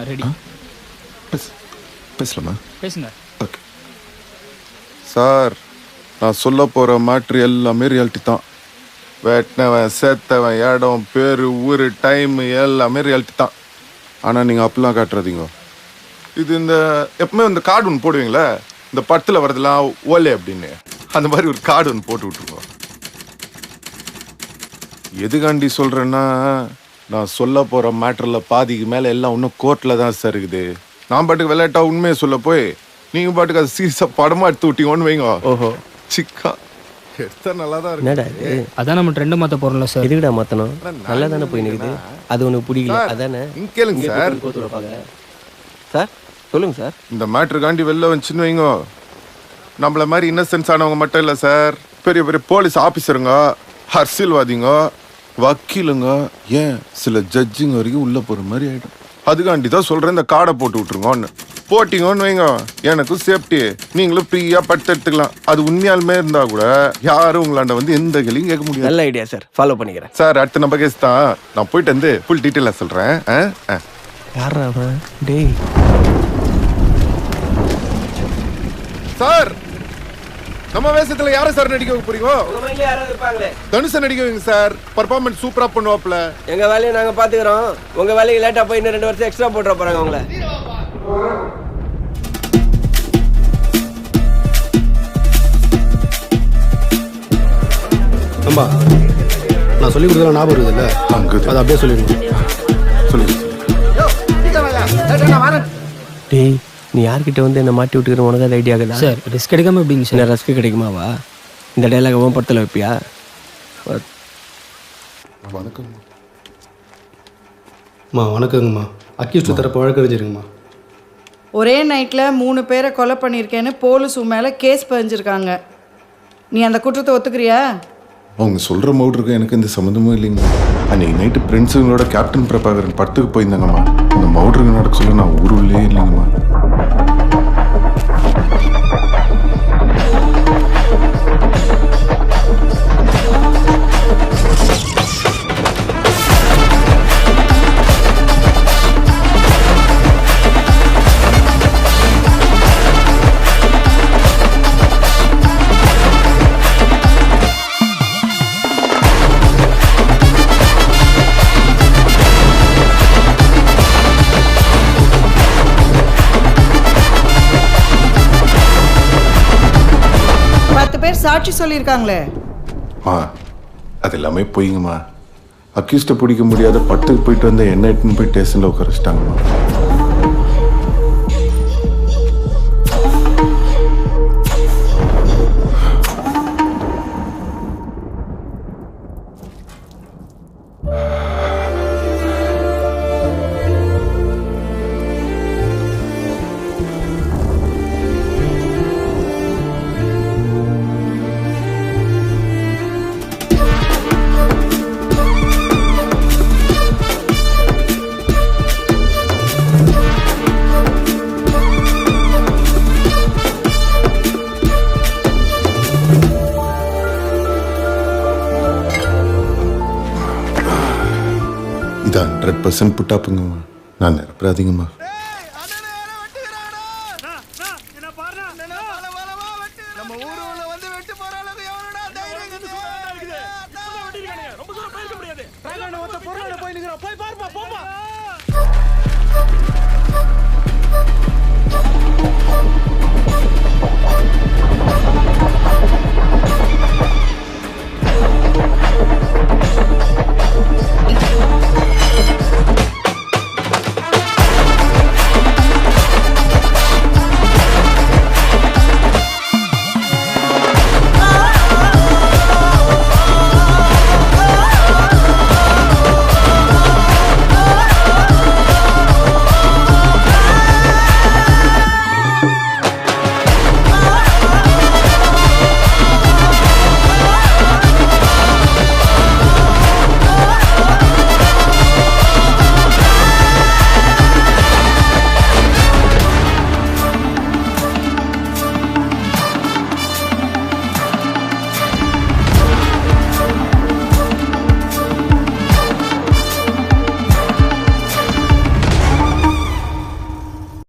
Ready. பேசலாமா? பேசுங்க. Okay sir, நான் சொல்ல போகிற மேட்ரு எல்லாமே ரியாலிட்டி தான். வெட்டினவன் சேர்த்தவன் இடம் பேர் ஊர் டைம் எல்லாமே ரியாலிட்டி தான். ஆனால் நீங்கள் அப்படிலாம் காட்டுறதீங்க. இது இந்த எப்பவுமே இந்த கார்டு ஒன்று போடுவீங்களே, இந்த படத்தில் வரதெல்லாம் ஓலே அப்படின்னு, அந்த மாதிரி ஒரு கார்டு ஒன்று போட்டு விட்ருங்க. எதுக்காண்டி சொல்கிறேன்னா, நான் சொல்ல போகிற மேட்டரில் பாதிக்கு மேலே எல்லாம் இன்னும் கோர்ட்டில் தான் சார் இருக்குது. நான் பாட்டுக்கு விளையாட்டா உண்மையை சொல்ல போய் நீங்கள் பாட்டுக்கு அது சீரியஸாக படமாக எடுத்து விட்டீங்கன்னு வைங்க. ஓஹோ, சிக்கா எடுத்தா நல்லா தான் இருக்கு. அதான் நம்ம ட்ரெண்ட் மாற்ற போகிறோம்ல சார். எதுக்குடா மாற்றணும்? நல்லா தானே போய் நிற்குது. அது உனக்கு பிடிக்கல அதானே? கேளுங்க சார். சார் சொல்லுங்க சார். இந்த மேட்ருக்காண்டி வெளில வந்துச்சுன்னு வைங்க, நம்மள மாதிரி இன்னசென்ஸ் ஆனவங்க மட்டும் இல்லை சார், பெரிய பெரிய போலீஸ் ஆஃபீஸருங்க, அரசியல்வாதிங்க, வக்கீலுங்க, ஏன் சில ஜட்ஜுங்க வரைக்கும் உள்ள போற மாதிரி ஆயிடும். அதுக்காண்டி தான் சொல்றேன், இந்த கார்டை போட்டு விட்டுருங்கன்னு. போட்டிங்கன்னு வைங்க, எனக்கும் சேஃப்டி, நீங்களும் ஃப்ரீயா பட்டு எடுத்துக்கலாம். அது உண்மையாலுமே இருந்தா கூட யாரும் உங்களாண்ட வந்து எந்த கேள்வியும் கேட்க முடியாது. நல்ல ஐடியா சார், ஃபாலோ பண்ணிக்கிறேன் சார். அடுத்த நம்ம கேஸ் தான், நான் போயிட்டு வந்து ஃபுல் டீட்டெயிலாக சொல்றேன். யாரா அவன்? டேய் சார், நம்ம வேஷத்துல யாரை சார் நடிக்க வைக்க போறீங்க? தனுஷை நடிக்க வைங்க சார், பர்ஃபார்மன்ஸ் சூப்பரா பண்ணுவாப்ல. எங்க வேலையை நாங்க பாத்துக்கிறோம், உங்க வேலைக்கு லேட்டா போய் இன்னும் 2 வருஷம் எக்ஸ்ட்ரா போட்டுற போறாங்க உங்களை. அம்மா, நான் சொல்லி கொடுத்தா ஞாபகம் இருக்குதுல்ல, அது அப்படியே சொல்லிடுங்க. சொல்லுங்க. டேய், நீ யார்கிட்ட வந்து என்ன மாட்டி விட்டுக்கிற? உனக்கு அது ஐடியா இருக்குதா? சார் ரிஸ்க் எடுக்காமல் எப்படிங்க சார்? ரஸ்க்கு கிடைக்குமாவா? இந்த டைலாக் அவன் படத்தில் வைப்பியா? வணக்கம். அம்மா வணக்கங்கம்மா. அக்யூஸ்ட் தரப்பு வழக்கறிஞருங்கம்மா. ஒரே நைட்டில் 3 பேரை கொலை பண்ணியிருக்கேன்னு போலீஸ் மேலே கேஸ் பதிஞ்சிருக்காங்க. நீ அந்த குற்றத்தை ஒத்துக்கிறியா? அவங்க சொல்ற மவுட்ருக்கு எனக்கு எந்த சம்மந்தமும் இல்லைங்க. அன்னைக்கு நைட்டு ஃப்ரெண்ட்ஸுங்களோட கேப்டன் பிரபாகரன் படத்துக்கு போயிருந்தாங்கம்மா. அந்த மவுட்ருக்கு நடக்க சொல்ல நான் ஊருள்ளே இல்லைங்கம்மா. சாட்சி சொல்லியிருக்காங்களே. அது எல்லாமே போயிங்கம்மா. அக்யூஸ்டை பிடிக்க முடியாத பட்டுக்கு போயிட்டு வந்த என்ன எட்டுன்னு போய் ஸ்டேஷனில் உட்காரிச்சிட்டாங்கம்மா. இது 100% புட்டாப்புங்கம்மா. நான் நிரப்பராதிங்கம்மா.